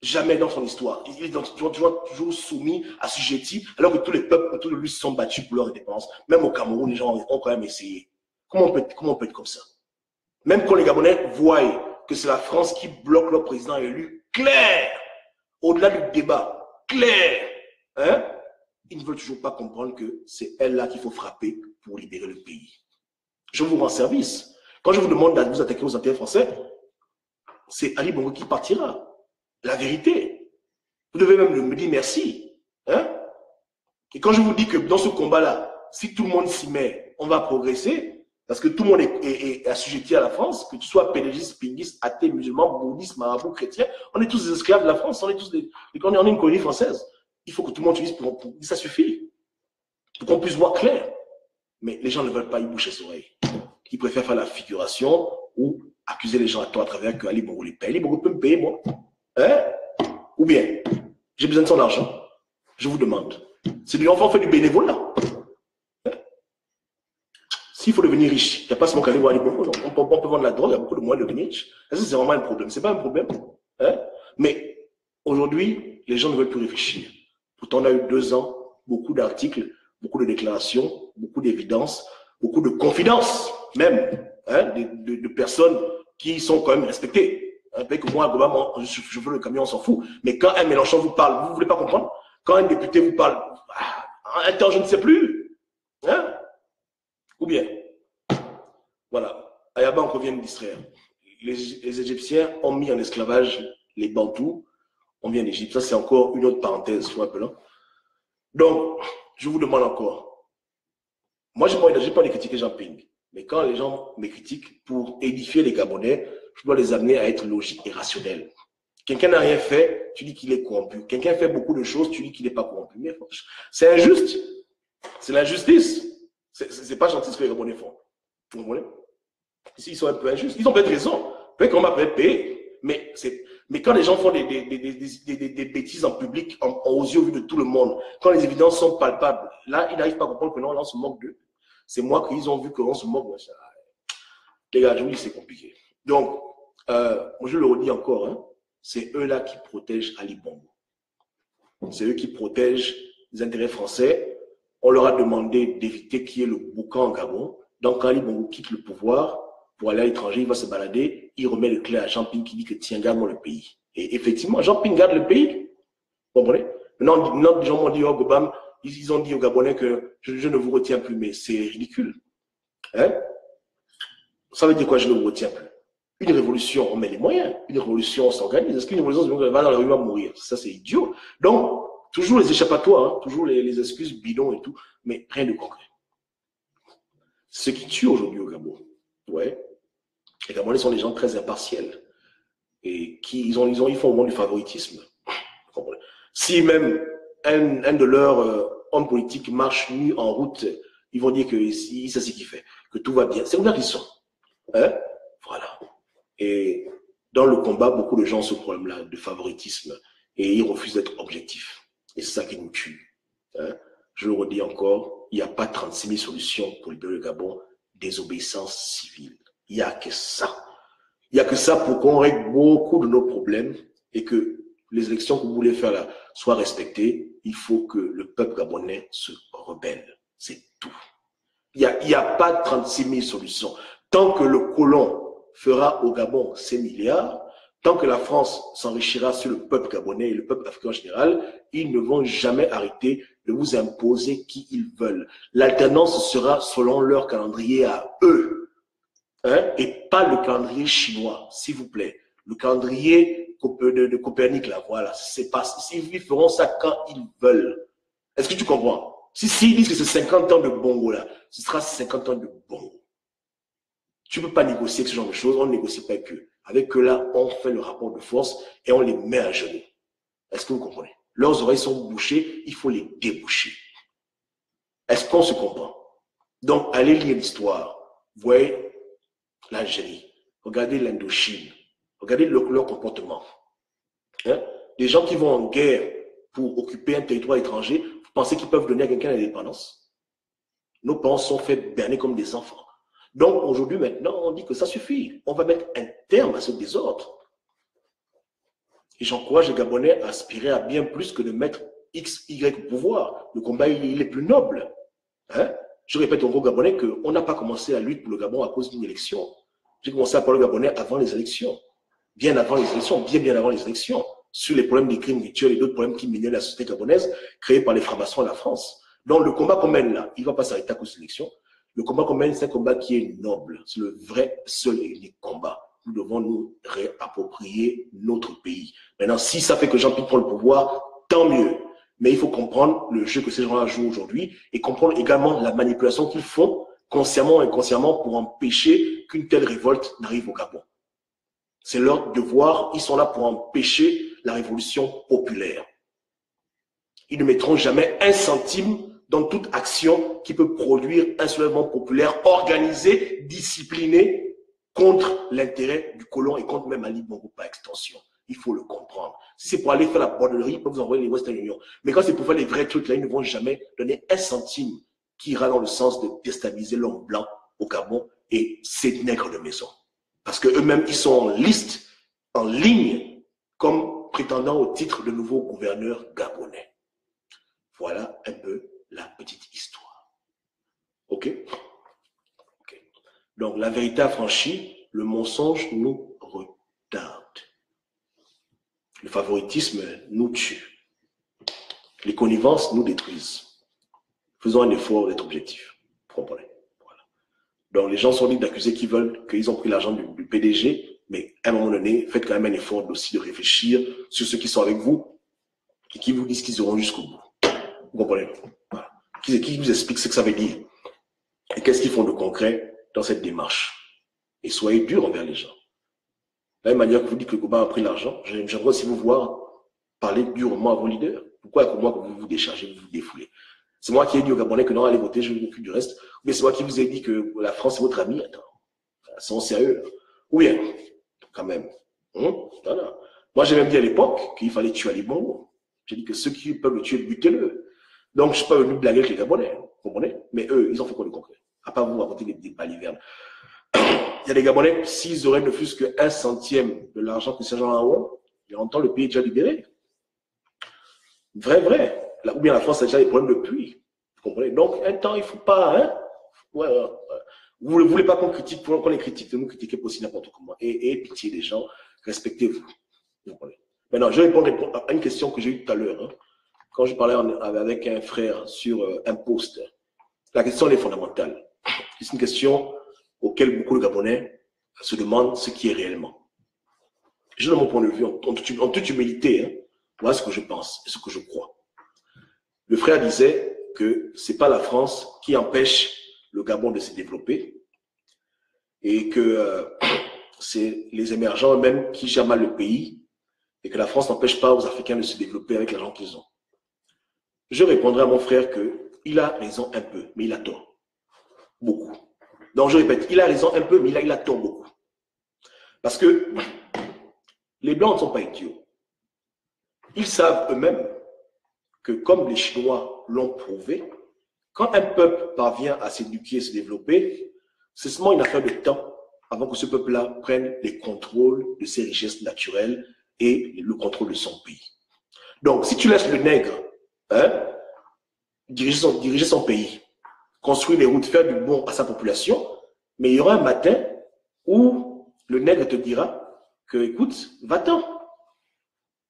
Jamais dans son histoire. Il est toujours soumis, assujetti, alors que tous les peuples autour de lui se sont battus pour leur indépendance. Même au Cameroun, les gens ont quand même essayé. Comment on peut être comme ça? Même quand les Gabonais voient que c'est la France qui bloque leur président élu, clair, au-delà du débat, clair, hein, ils ne veulent toujours pas comprendre que c'est elle-là qu'il faut frapper pour libérer le pays. Je vous rends service. Quand je vous demande de vous attaquer aux intérêts français, c'est Ali Bongo qui partira. La vérité. Vous devez même me dire merci. Hein? Et quand je vous dis que dans ce combat-là, si tout le monde s'y met, on va progresser, parce que tout le monde est assujetti à la France, que tu sois pédagiste, pinguiste, athée, musulman, bouddhiste, marabout, chrétien, on est tous des esclaves de la France, on est une colonie française. Il faut que tout le monde utilise pour ça suffit. Pour qu'on puisse voir clair. Mais les gens ne veulent pas y boucher les oreilles. Ils préfèrent faire la figuration ou accuser les gens à tort à travers que Ali Bongo les paye. Ali Bongo peut me payer, moi. Hein? Ou bien, j'ai besoin de son argent. Je vous demande. C'est de l'enfant fait du bénévolat. Hein? S'il faut devenir riche, il n'y a pas seulement qu'à Ali Bongo. On peut vendre la drogue, il y a beaucoup de moyens de devenir riche. Est-ce que c'est vraiment un problème? Ce n'est pas un problème. Hein? Mais aujourd'hui, les gens ne veulent plus réfléchir. Pourtant, on a eu 2 ans, beaucoup d'articles, beaucoup de déclarations, beaucoup d'évidences, beaucoup de confidences, même, hein, de personnes qui sont quand même respectées. Avec moi, je veux le camion, on s'en fout. Mais quand un Mélenchon vous parle, vous ne voulez pas comprendre? Quand un député vous parle, un temps, je ne sais plus. Hein? Ou bien, voilà, Ayaba, on revient de distraire. Les Égyptiens ont mis en esclavage les Bantous. On vient d'Égypte. Ça, c'est encore une autre parenthèse, je rappelle. Donc, je vous demande encore. Moi, je n'ai pas de critiquer Jean Ping. Mais quand les gens me critiquent pour édifier les Gabonais, je dois les amener à être logiques et rationnels. Quelqu'un n'a rien fait, tu dis qu'il est corrompu. Quelqu'un fait beaucoup de choses, tu dis qu'il n'est pas corrompu. Mais c'est injuste. C'est l'injustice. C'est pas gentil ce que les Gabonais font. Vous comprenez? Ici, ils sont un peu injustes. Ils ont peut-être raison. Peut-être qu'on m'a payé. Mais quand les gens font des bêtises en public, aux yeux vus de tout le monde, quand les évidences sont palpables, là, ils n'arrivent pas à comprendre que non, là, on se moque d'eux. C'est moi qu'ils ont vu qu'on se moque. Les gars, je vous dis, c'est compliqué. Donc, je le redis encore, hein, c'est eux-là qui protègent Ali Bongo. C'est eux qui protègent les intérêts français. On leur a demandé d'éviter qu'il y ait le boucan en Gabon. Donc, quand Ali Bongo quitte le pouvoir, pour aller à l'étranger, il va se balader, il remet le clé à Jean Ping qui dit que tiens, garde-moi le pays. Et effectivement, Jean Ping garde le pays. Vous comprenez? Maintenant, les gens m'ont dit, oh, Gobam, ils ont dit aux Gabonais que je ne vous retiens plus, mais c'est ridicule. Hein? Ça veut dire quoi, je ne vous retiens plus? Une révolution, on met les moyens. Une révolution, on s'organise. Est-ce qu'une révolution, va dans la rue, va mourir? Ça, c'est idiot. Donc, toujours les échappatoires, hein, toujours les excuses bidons et tout, mais rien de concret. Ce qui tue aujourd'hui au Gabon, ouais, les Gabonais sont des gens très impartiels et ils font au moins du favoritisme. Si même un de leurs hommes politiques marche nu en route, ils vont dire que c'est ce qu'il fait, que tout va bien. C'est comme ça qu'ils sont. Hein? Voilà. Et dans le combat, beaucoup de gens ont ce problème-là de favoritisme et ils refusent d'être objectifs. Et c'est ça qui nous tue. Hein? Je le redis encore, il n'y a pas 36 000 solutions pour libérer le Gabon, désobéissance civile. Il n'y a que ça. Il n'y a que ça pour qu'on règle beaucoup de nos problèmes et que les élections que vous voulez faire là soient respectées. Il faut que le peuple gabonais se rebelle. C'est tout. Il n'y a pas 36 000 solutions. Tant que le colon fera au Gabon ses milliards, tant que la France s'enrichira sur le peuple gabonais et le peuple africain en général, ils ne vont jamais arrêter de vous imposer qui ils veulent. L'alternance sera selon leur calendrier à eux, hein, et pas le calendrier chinois, s'il vous plaît. Le calendrier de Copernic, là, voilà, c'est pas, ils feront ça quand ils veulent. Est-ce que tu comprends? S'ils disent que c'est 50 ans de Bongo, là, ce sera 50 ans de Bongo. Tu ne peux pas négocier avec ce genre de choses, on ne négocie pas avec eux. Avec eux, là, on fait le rapport de force et on les met à genoux. Est-ce que vous comprenez? Leurs oreilles sont bouchées, il faut les déboucher. Est-ce qu'on se comprend? Donc, allez lire l'histoire. Voyez l'Algérie. Regardez l'Indochine. Regardez leur comportement. Hein? Des gens qui vont en guerre pour occuper un territoire étranger, vous pensez qu'ils peuvent donner à quelqu'un l'indépendance? Nos parents sont faits berner comme des enfants. Donc, aujourd'hui, maintenant, on dit que ça suffit. On va mettre un terme à ce désordre. Et j'encourage les Gabonais à aspirer à bien plus que de mettre X, Y au pouvoir. Le combat, il est plus noble. Hein? Je répète au gros Gabonais qu'on n'a pas commencé la lutte pour le Gabon à cause d'une élection. J'ai commencé à parler au Gabonais avant les élections. Bien avant les élections, bien avant les élections. Sur les problèmes des crimes rituels et d'autres problèmes qui menaient la société gabonaise, créés par les francs-maçons à la France. Donc, le combat qu'on mène là, il ne va pas s'arrêter à cause des élections. Le combat qu'on mène, c'est un combat qui est noble. C'est le vrai, seul et unique combat. Nous devons nous réapproprier notre pays. Maintenant, si ça fait que Jean-Pierre prend le pouvoir, tant mieux. Mais il faut comprendre le jeu que ces gens-là jouent aujourd'hui et comprendre également la manipulation qu'ils font consciemment et inconsciemment pour empêcher qu'une telle révolte n'arrive au Gabon. C'est leur devoir. Ils sont là pour empêcher la révolution populaire. Ils ne mettront jamais un centime dans toute action qui peut produire un soulèvement populaire organisé, discipliné, contre l'intérêt du colon et contre même Ali Bongo par extension. Il faut le comprendre. Si c'est pour aller faire la bordellerie, ils peuvent vous envoyer les Western Union. Mais quand c'est pour faire les vrais trucs, là, ils ne vont jamais donner un centime qui ira dans le sens de déstabiliser l'homme blanc au Gabon et ses nègres de maison. Parce qu'eux-mêmes, ils sont en liste, en ligne, comme prétendant au titre de nouveau gouverneur gabonais. Voilà un peu la petite histoire. OK? OK. Donc, la vérité affranchie, le mensonge nous retarde. Le favoritisme nous tue. Les connivences nous détruisent. Faisons un effort d'être objectifs. Vous comprenez? Voilà. Donc, les gens sont libres d'accuser qu'ils veulent, qu'ils ont pris l'argent du PDG, mais à un moment donné, faites quand même un effort aussi de réfléchir sur ceux qui sont avec vous et qui vous disent qu'ils iront jusqu'au bout. Vous comprenez? Voilà. Qui vous explique ce que ça veut dire? Et qu'est-ce qu'ils font de concret dans cette démarche? Et soyez durs envers les gens. De la même manière que vous dites que le Goba a pris l'argent, j'aimerais aussi vous voir parler durement à vos leaders. Pourquoi est-ce que moi vous vous déchargez, vous vous défoulez? C'est moi qui ai dit aux Gabonais que non, allez voter, je m'occupe du reste. Mais c'est moi qui vous ai dit que la France est votre ami. Attends, sont sérieux. Là. Ou bien, quand même. Voilà. Moi, j'ai même dit à l'époque qu'il fallait tuer Ali Bongo. J'ai dit que ceux qui peuvent le tuer, butez-le. Donc, je ne suis pas venu blaguer avec les Gabonais, vous comprenez? Mais eux, ils ont fait quoi de concret? À part vous raconter des balivernes. Il y a des Gabonais, s'ils auraient ne fût-ce qu'un centième de l'argent que ces gens-là ont, il y a longtemps, le pays est déjà libéré. Vrai. Ou bien la France a déjà des problèmes depuis. Vous comprenez? Donc, un temps, il ne faut pas, hein? Ouais. Vous ne voulez pas qu'on critique, qu'on les critique, de nous critiquer pour aussi n'importe comment. Et pitié des gens, respectez-vous. Vous comprenez? Maintenant, je vais répondre à une question que j'ai eue tout à l'heure, hein, quand je parlais avec un frère sur un post. La question elle est fondamentale. C'est une question auquel beaucoup de Gabonais se demandent ce qui est réellement. Je donne mon point de vue en toute humilité. Hein, voilà ce que je pense et ce que je crois. Le frère disait que ce n'est pas la France qui empêche le Gabon de se développer et que c'est les émergents eux-mêmes qui gèrent mal le pays et que la France n'empêche pas aux Africains de se développer avec l'argent qu'ils ont. Je répondrai à mon frère qu'il a raison un peu, mais il a tort. Beaucoup. Donc je répète, il a raison un peu, mais il a tort beaucoup. Parce que les Blancs ne sont pas idiots. Ils savent eux-mêmes que, comme les Chinois l'ont prouvé, quand un peuple parvient à s'éduquer et se développer, c'est seulement une affaire de temps avant que ce peuple-là prenne les contrôles de ses richesses naturelles et le contrôle de son pays. Donc, si tu laisses le nègre diriger son pays, construire les routes, faire du bon à sa population, mais il y aura un matin où le nègre te dira que, écoute, va-t'en.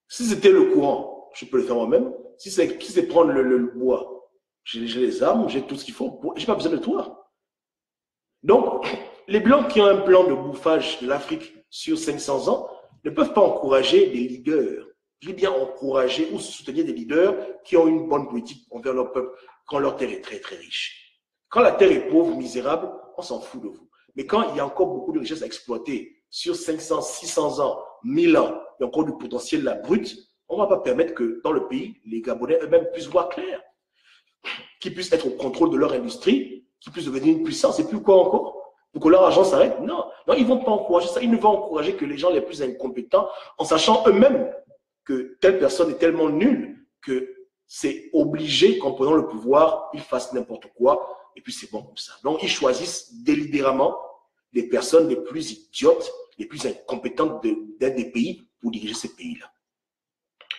Si c'était le courant, je peux le faire moi-même. Si c'est prendre le bois, j'ai les armes, j'ai tout ce qu'il faut, j'ai pas besoin de toi. Donc, les Blancs qui ont un plan de bouffage de l'Afrique sur 500 ans ne peuvent pas encourager des leaders. Je dis bien encourager ou soutenir des leaders qui ont une bonne politique envers leur peuple quand leur terre est très, très riche. Quand la terre est pauvre, misérable, on s'en fout de vous. Mais quand il y a encore beaucoup de richesses à exploiter sur 500, 600 ans, 1000 ans, il y a encore du potentiel là brut, on ne va pas permettre que dans le pays, les Gabonais eux-mêmes puissent voir clair. qui puissent être au contrôle de leur industrie, qui puissent devenir une puissance. Et puis quoi encore? Pour que leur argent s'arrête? Non, non, ils ne vont pas encourager ça. Ils ne vont encourager que les gens les plus incompétents, en sachant eux-mêmes que telle personne est tellement nulle que c'est obligé qu'en prenant le pouvoir, ils fassent n'importe quoi. Et puis c'est bon comme ça. Donc ils choisissent délibérément les personnes les plus idiotes, les plus incompétentes d'un des pays pour diriger ces pays-là.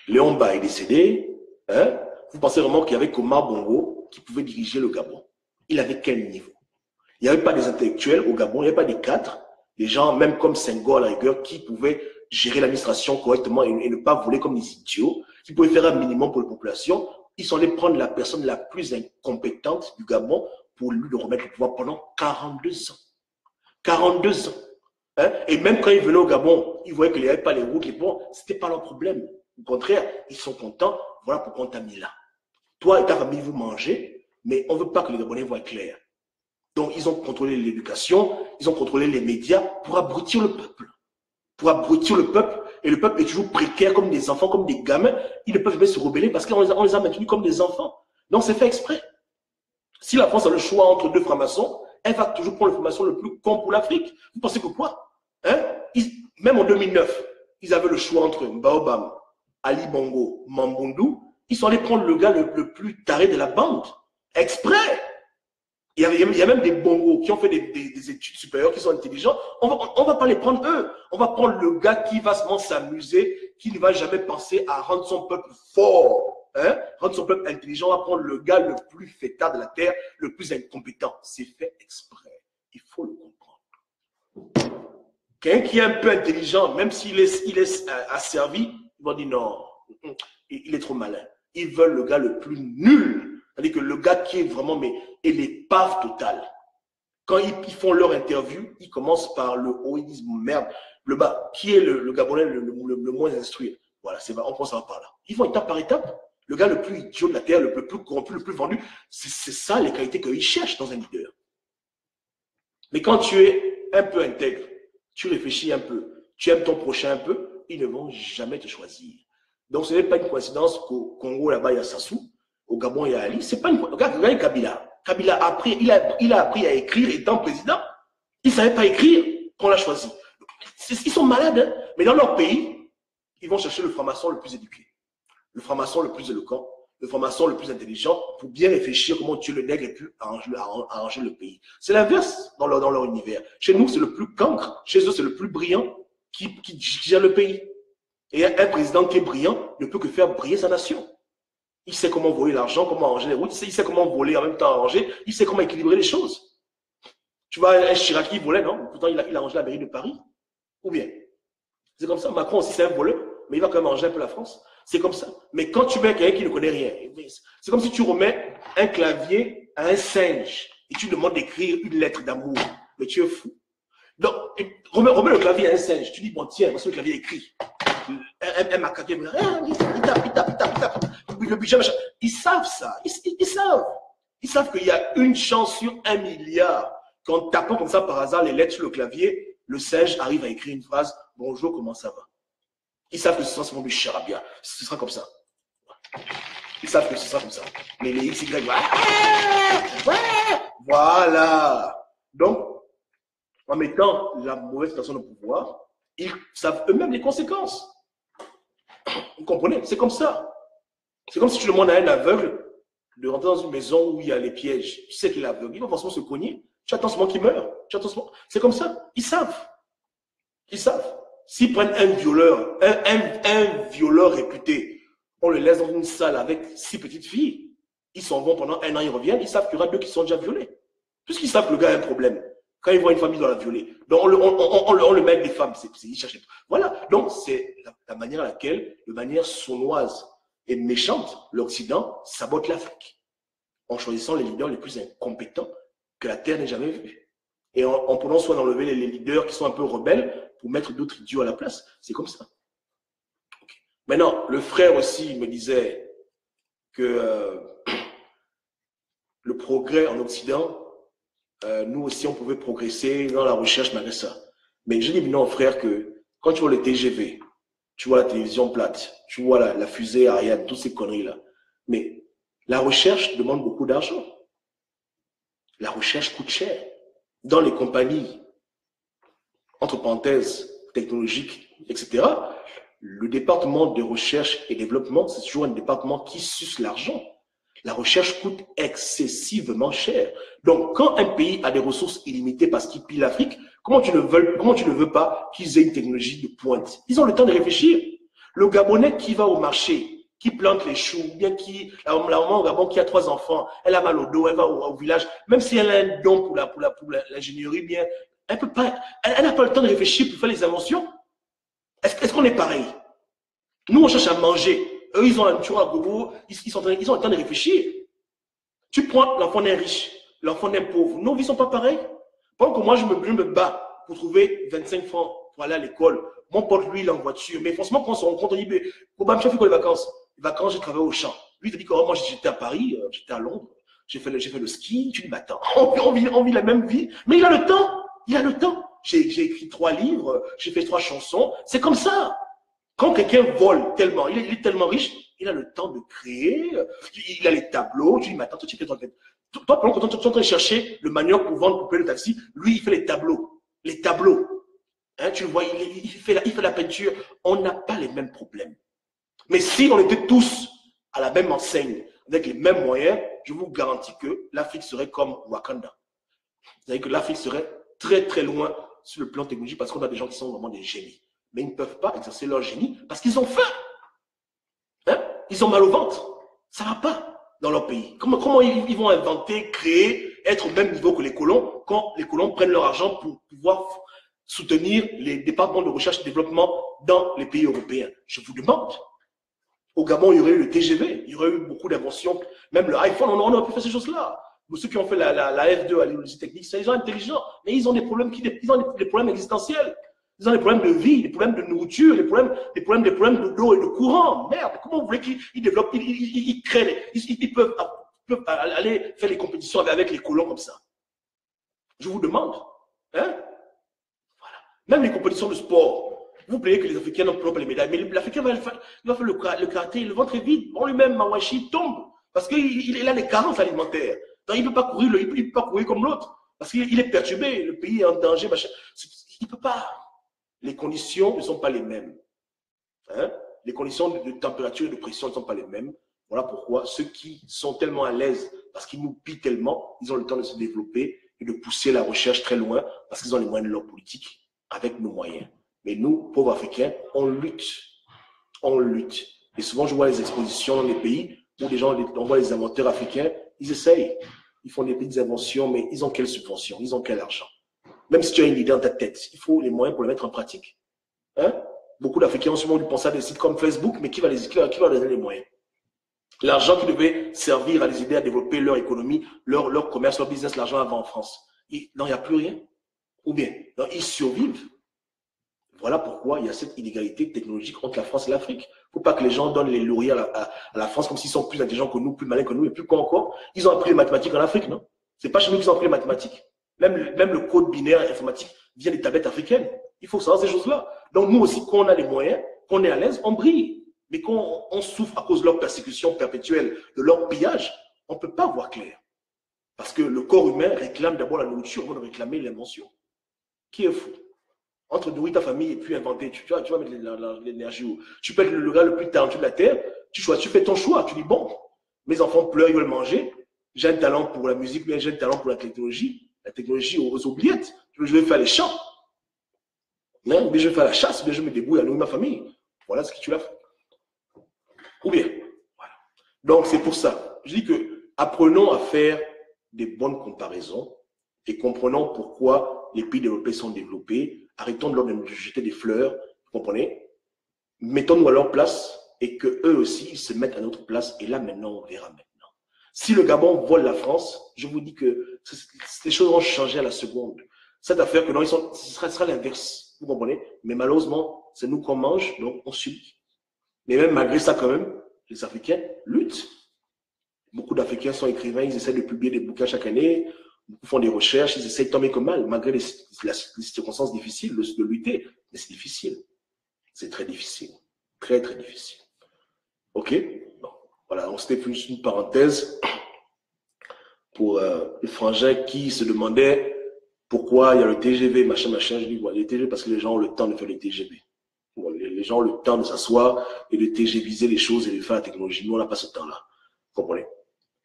Léon Mba est décédé. Hein? Vous pensez vraiment qu'il y avait Omar Bongo qui pouvait diriger le Gabon? Il avait quel niveau? Il n'y avait pas des intellectuels au Gabon, il n'y avait pas des cadres, des gens même comme Senghor à la rigueur qui pouvaient gérer l'administration correctement et ne pas voler comme des idiots, qui pouvaient faire un minimum pour la population. Ils sont allés prendre la personne la plus incompétente du Gabon pour lui remettre le pouvoir pendant 42 ans. 42 ans. Hein? Et même quand ils venaient au Gabon, ils voyaient qu'il n'y avait pas les routes, les ponts, ce n'était pas leur problème. Au contraire, ils sont contents, voilà pourquoi on t'a mis là. Toi et ta famille, vous mangez, mais on ne veut pas que les Gabonais voient clair. Donc, ils ont contrôlé l'éducation, ils ont contrôlé les médias pour abrutir le peuple. Pour abrutir le peuple, et le peuple est toujours précaire comme des enfants, comme des gamins. Ils ne peuvent jamais se rebeller parce qu'on les a maintenus comme des enfants. Donc, c'est fait exprès. Si la France a le choix entre deux francs-maçons, elle va toujours prendre le franc-maçon le plus con pour l'Afrique. Vous pensez que quoi? Hein? Même en 2009, ils avaient le choix entre Baobam, Ali Bongo, Mambundu. Ils sont allés prendre le gars le plus taré de la bande. Exprès. Il y a même des bongos qui ont fait des études supérieures, qui sont intelligents. On va pas les prendre eux. On va prendre le gars qui va seulement s'amuser, qui ne va jamais penser à rendre son peuple fort, hein? Rendre son peuple intelligent. On va prendre le gars le plus fêtard de la terre, le plus incompétent. C'est fait exprès. Il faut le comprendre. Quelqu'un qui est un peu intelligent, même s'il est asservi, il va dire non, il est trop malin. Ils veulent le gars le plus nul. C'est-à-dire que le gars qui est vraiment est l'épave totale. Quand ils font leur interview, ils commencent par le haut, ils disent merde, le bas, qui est le Gabonais le moins instruit? Voilà, c'est on pense par là. Ils vont étape par étape. Le gars le plus idiot de la terre, le plus corrompu, le plus vendu, c'est ça les qualités qu'ils cherchent dans un leader. Mais quand tu es un peu intègre, tu réfléchis un peu, tu aimes ton prochain un peu, ils ne vont jamais te choisir. Donc ce n'est pas une coïncidence qu'au Congo, là-bas, il y a Sassou. Au Gabon, il y a Ali. C'est pas une... Regardez Kabila. Kabila a appris, il a appris à écrire étant président. Il ne savait pas écrire qu'on l'a choisi. Ils sont malades, hein? Mais dans leur pays, ils vont chercher le franc-maçon le plus éduqué, le franc-maçon le plus éloquent, le franc-maçon le plus intelligent pour bien réfléchir comment tuer le nègre et puis arranger le pays. C'est l'inverse dans leur univers. Chez nous, c'est le plus cancre. Chez eux, c'est le plus brillant qui gère le pays. Et un président qui est brillant ne peut que faire briller sa nation. Il sait comment voler l'argent, comment arranger les routes, il sait comment voler en même temps arranger, il sait comment équilibrer les choses. Tu vois, un Chirac qui volait, non? Pourtant, il a arrangé la mairie de Paris. Ou bien? C'est comme ça. Macron aussi, c'est un voleur, mais il va quand même arranger un peu la France. C'est comme ça. Mais quand tu mets quelqu'un qui ne connaît rien, c'est comme si tu remets un clavier à un singe et tu demandes d'écrire une lettre d'amour. Mais tu es fou. Donc, remets le clavier à un singe. Tu dis, bon, tiens, voici le clavier écrit. Un macaque, il tape. Le budget, ils savent ça. Ils savent. Ils savent qu'il y a une chance sur 1 milliard qu'en tapant comme ça par hasard les lettres sur le clavier, le singe arrive à écrire une phrase « Bonjour, comment ça va ?» Ils savent que ce sera du charabia. Ce sera comme ça. Ils savent que ce sera comme ça. Mais les XY, voilà. Donc, en mettant la mauvaise personne au pouvoir, ils savent eux-mêmes les conséquences. Vous comprenez? C'est comme ça. C'est comme si tu demandes à un aveugle de rentrer dans une maison où il y a les pièges. Tu sais qu'il est aveugle. Il va forcément se cogner. Tu attends seulement qu'il meure. C'est comme ça. Ils savent. Ils savent. S'ils prennent un violeur, un violeur réputé, on le laisse dans une salle avec 6 petites filles. Ils s'en vont pendant 1 an, ils reviennent. Ils savent qu'il y aura 2 qui sont déjà violés. Puisqu'ils savent que le gars a un problème. Quand ils voient une famille, ils doivent la violer. Donc, on le met avec des femmes. Ils cherchent. Voilà. Donc, c'est la manière à laquelle, de manière sournoise et méchante, l'Occident sabote l'Afrique. En choisissant les leaders les plus incompétents que la Terre n'ait jamais vus. Et en prenant soin d'enlever les leaders qui sont un peu rebelles pour mettre d'autres idiots à la place. C'est comme ça. Okay. Maintenant, le frère aussi me disait que le progrès en Occident, nous aussi, on pouvait progresser dans la recherche malgré ça. Mais je dis non, frère, que quand tu vois le TGV, tu vois la télévision plate, tu vois la fusée Ariane, toutes ces conneries-là. Mais La recherche demande beaucoup d'argent. La recherche coûte cher. Dans les compagnies, entre parenthèses, technologiques, etc., le département de recherche et développement, c'est toujours un département qui suce l'argent. La recherche coûte excessivement cher. Donc, quand un pays a des ressources illimitées parce qu'il pille l'Afrique, comment tu ne veux pas qu'ils aient une technologie de pointe? Ils ont le temps de réfléchir. Le Gabonais qui va au marché, qui plante les choux, bien la maman au Gabon qui a 3 enfants, elle a mal au dos, elle va au village, même si elle a un don pour l'ingénierie, bien, elle n'a pas le temps de réfléchir pour faire les inventions. Est-ce qu'on est pareil? Nous, on cherche à manger. Eux, ils ont un tour à gogo, ils ont le temps de réfléchir. Tu prends l'enfant d'un riche, l'enfant d'un pauvre. Nos vies ne sont pas pareilles. Pendant que moi, je me bats pour trouver 25 francs pour aller à l'école. Mon pote, lui, il est en voiture. Mais franchement, quand on se rencontre, on dit, Kobam, tu as fait quoi les vacances? Les vacances, j'ai travaillé au champ. Lui, il te dit que moi, j'étais à Paris, j'étais à Londres, j'ai fait le ski. Tu dis, bah attends, on vit la même vie. Mais il a le temps. Il a le temps. J'ai écrit 3 livres, j'ai fait 3 chansons. C'est comme ça. Quand quelqu'un vole tellement, il est tellement riche, il a le temps de créer, il a les tableaux. Tu dis, mais attends, toi, tu fais ton fait. Toi, pendant que tu es en train de chercher le manioc pour vendre, pour payer le taxi, lui, il fait les tableaux. Les tableaux. Hein, tu le vois, il fait la peinture. On n'a pas les mêmes problèmes. Mais si on était tous à la même enseigne, avec les mêmes moyens, je vous garantis que l'Afrique serait comme Wakanda. C'est-à-dire que l'Afrique serait très, très loin sur le plan technologique parce qu'on a des gens qui sont vraiment des génies. Mais ils ne peuvent pas exercer leur génie parce qu'ils ont faim. Hein? Ils ont mal au ventre. Ça ne va pas dans leur pays. Comment ils vont inventer, créer, être au même niveau que les colons quand les colons prennent leur argent pour pouvoir soutenir les départements de recherche et de développement dans les pays européens? Je vous demande. Au Gabon, il y aurait eu le TGV, il y aurait eu beaucoup d'inventions, même le iPhone, on aurait pu faire ces choses-là. Ceux qui ont fait la F2 à l'université technique, c'est des gens intelligents, mais ils ont des problèmes, ils ont des problèmes existentiels. Ils ont des problèmes de vie, des problèmes de nourriture, des problèmes d'eau et de courant. Merde, comment vous voulez qu'ils développent, ils créent, ils peuvent aller faire les compétitions avec les colons comme ça? Je vous demande. Hein? Voilà. Même les compétitions de sport. Vous plaît que les Africains n'ont pas les médailles, mais l'Africain va faire le karaté, le ventre est vide. On lui-même, Mawashi, tombe parce qu'il a des carences alimentaires. Donc, il ne peut pas courir, il peut pas courir comme l'autre parce qu'il est perturbé, le pays est en danger. Machin. Il ne peut pas. Les conditions ne sont pas les mêmes. Hein? Les conditions de température et de pression ne sont pas les mêmes. Voilà pourquoi ceux qui sont tellement à l'aise, parce qu'ils nous pillent tellement, ils ont le temps de se développer et de pousser la recherche très loin parce qu'ils ont les moyens de leur politique avec nos moyens. Mais nous, pauvres Africains, on lutte. On lutte. Et souvent, je vois les expositions dans les pays où les gens, on voit les inventeurs africains, ils essayent. Ils font des petites inventions, mais ils ont quelle subvention? Ils ont quel argent? Même si tu as une idée dans ta tête, il faut les moyens pour la mettre en pratique. Hein? Beaucoup d'Africains ont souvent dû penser à des sites comme Facebook, mais qui va leur donner les moyens? L'argent qui devait servir à les aider à développer leur économie, leur commerce, leur business, l'argent avant en France. Non, il n'y a plus rien. Ou bien, non, ils survivent. Voilà pourquoi il y a cette inégalité technologique entre la France et l'Afrique. Il ne faut pas que les gens donnent les lauriers à la France comme s'ils sont plus intelligents que nous, plus malins que nous, et plus quoi encore. Ils ont appris les mathématiques en Afrique, non? Ce n'est pas chez nous qu'ils ont appris les mathématiques. Même le code binaire informatique vient des tablettes africaines. Il faut savoir ces choses-là. Donc nous aussi, quand on a les moyens, qu'on est à l'aise, on brille. Mais quand on souffre à cause de leur persécution perpétuelle, de leur pillage, on ne peut pas voir clair. Parce que le corps humain réclame d'abord la nourriture avant de réclamer l'invention. Qui est fou? Entre nourrir ta famille et puis inventer, tu vas mettre l'énergie. Tu peux être le gars le plus talentueux de la terre, tu fais ton choix. Tu dis, bon, mes enfants pleurent, ils veulent manger. J'ai un talent pour la musique, mais j'ai un talent pour la technologie. La technologie aux oubliettes. Je vais faire les champs. Non, mais je vais faire la chasse, mais je me débrouille à nourrir ma famille. Voilà ce que tu as fait. Ou bien, voilà. Donc, c'est pour ça. Je dis que apprenons à faire des bonnes comparaisons et comprenons pourquoi les pays développés sont développés. Arrêtons de leur jeter des fleurs, vous comprenez? Mettons-nous à leur place et qu'eux aussi ils se mettent à notre place. Et là, maintenant, on verra maintenant. Si le Gabon vole la France, je vous dis que les choses vont changer à la seconde. Cette affaire que non, ce sera l'inverse, vous comprenez? Mais malheureusement, c'est nous qu'on mange, donc on subit. Mais même malgré ça, quand même, les Africains luttent. Beaucoup d'Africains sont écrivains, ils essaient de publier des bouquins chaque année. Ils font des recherches, ils essayent tant bien que mal, malgré les circonstances difficiles de lutter. Mais c'est difficile. C'est très difficile. Très, très difficile. OK? Bon. Voilà, donc c'était plus une parenthèse pour les frangins qui se demandaient pourquoi il y a le TGV, machin, machin. Je dis, voilà, les TGV parce que les gens ont le temps de faire les TGV. Bon, les gens ont le temps de s'asseoir et de TGViser les choses et de faire la technologie. Nous, on n'a pas ce temps-là. Vous comprenez?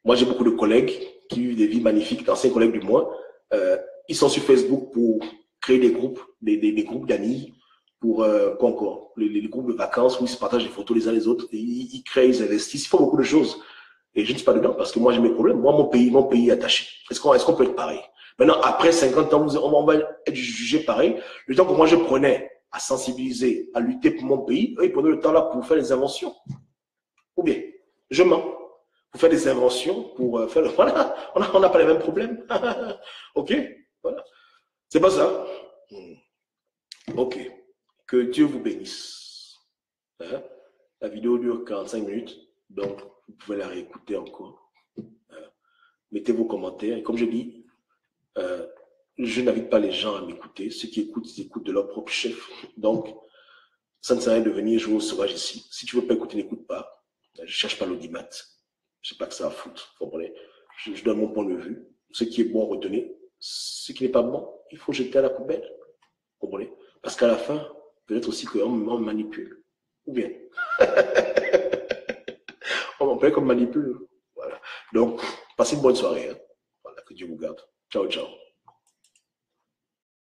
Moi, j'ai beaucoup de collègues qui vivent des vies magnifiques, d'anciens collègues du moins. Ils sont sur Facebook pour créer des groupes, des groupes d'amis, pour quoi encore, les groupes de vacances où ils se partagent des photos les uns les autres. Et ils créent, ils investissent, ils font beaucoup de choses. Et je ne suis pas dedans parce que moi, j'ai mes problèmes. Moi, mon pays est attaché. Est-ce qu'on peut être pareil? Maintenant, après 50 ans, on va être jugé pareil. Le temps que moi, je prenais à sensibiliser, à lutter pour mon pays, eux, ils prenaient le temps là pour faire des inventions. Ou bien, je mens. Pour faire des inventions, pour faire le... Voilà, on n'a pas les mêmes problèmes. OK? Voilà. C'est pas ça. OK. Que Dieu vous bénisse. Hein? La vidéo dure 45 minutes, donc vous pouvez la réécouter encore. Mettez vos commentaires. Et comme je dis, je n'invite pas les gens à m'écouter. Ceux qui écoutent, ils écoutent de leur propre chef. Donc, ça ne sert à rien de venir jouer au sauvage ici. Si tu ne veux pas écouter, n'écoute pas. Je ne cherche pas l'audimat. Je sais pas que ça a foutre. Vous comprenez? Je donne mon point de vue. Ce qui est bon, retenez. Ce qui n'est pas bon, il faut jeter à la poubelle. Vous comprenez? Parce qu'à la fin, peut-être aussi qu'on me manipule. Ou bien, on peut comme manipule. Voilà. Donc, passez une bonne soirée. Hein. Voilà, que Dieu vous garde. Ciao, ciao.